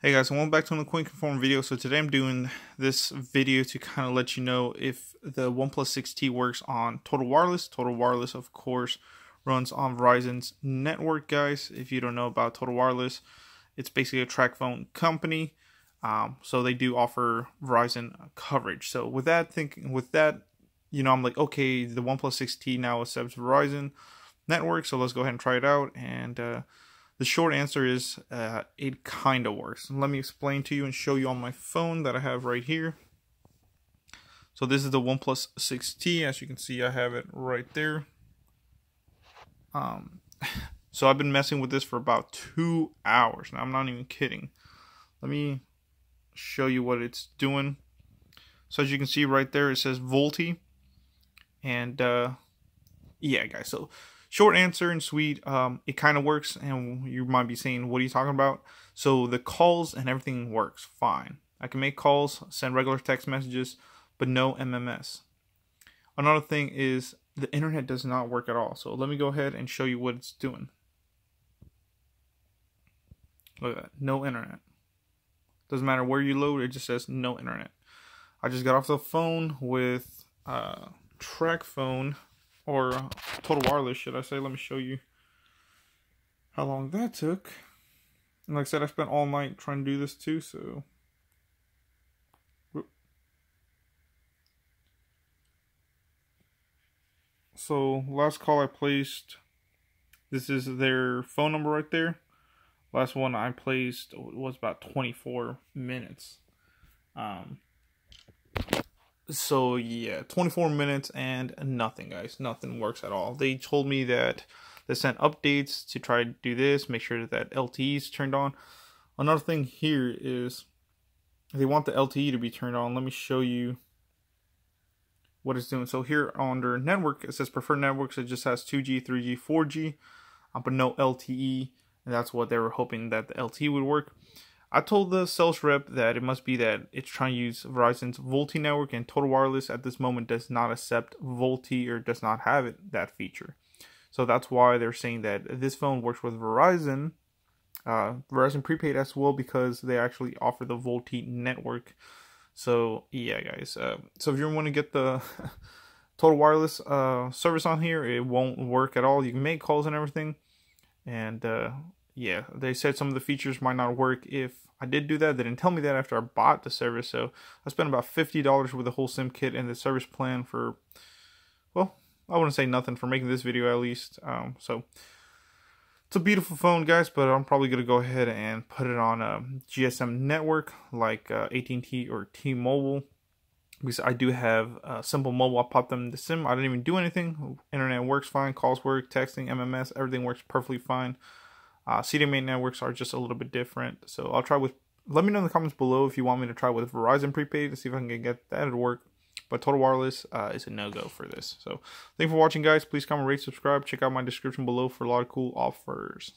Hey guys, welcome back to another CoinConform video. So today I'm doing this video to kind of let you know if the OnePlus 6T works on Total Wireless. Total Wireless, of course, runs on Verizon's network, guys. If you don't know about Total Wireless, it's basically a track phone company. So they do offer Verizon coverage. So with that, I'm like, okay, the OnePlus 6T now accepts Verizon network. So let's go ahead and try it out. And the short answer is it kind of works. Let me explain to you and show you on my phone that I have right here. So this is the OnePlus 6T. As you can see, I have it right there. So I've been messing with this for about 2 hours. Now, I'm not even kidding. Let me show you what it's doing. So as you can see right there, it says VoLTE. And yeah, guys, so short answer and sweet, it kind of works, and you might be saying, what are you talking about? So the calls and everything works fine. I can make calls, send regular text messages, but no MMS. Another thing is the internet does not work at all. So let me go ahead and show you what it's doing. Look at that, no internet. Doesn't matter where you load, it just says no internet. I just got off the phone with track phone, or Total Wireless, should I say. Let me show you how long that took. And like I said, I spent all night trying to do this too, so. So, last call I placed, this is their phone number right there. Last one I placed was about 24 minutes. So yeah, 24 minutes and nothing, guys. Nothing works at all. They told me that they sent updates to try to do this, make sure that LTE is turned on. Another thing here is they want the LTE to be turned on. Let me show you what it's doing. So here under network, it says preferred networks. It just has 2G, 3G, 4G, but no LTE. And that's what they were hoping, that the LTE would work. I told the sales rep that it must be that it's trying to use Verizon's VoLTE network, and Total Wireless at this moment does not accept VoLTE, or does not have that feature. So that's why they're saying that this phone works with Verizon, Verizon prepaid as well, because they actually offer the VoLTE network. So yeah, guys. So if you want to get the Total Wireless service on here, it won't work at all. You can make calls and everything, and yeah, they said some of the features might not work if I did do that. They didn't tell me that after I bought the service. So I spent about $50 with the whole SIM kit and the service plan for, well, I wouldn't say nothing for making this video at least. So it's a beautiful phone, guys, but I'm probably going to go ahead and put it on a GSM network like AT&T or T-Mobile. Because I do have Simple Mobile. I popped them in the SIM. I didn't even do anything. Internet works fine. Calls work. Texting, MMS, everything works perfectly fine. CDMA networks are just a little bit different. So I'll try with, let me know in the comments below if you want me to try with Verizon prepaid to see if I can get that to work. But Total Wireless is a no-go for this. So thank you for watching, guys. Please comment, rate, subscribe. Check out my description below for a lot of cool offers.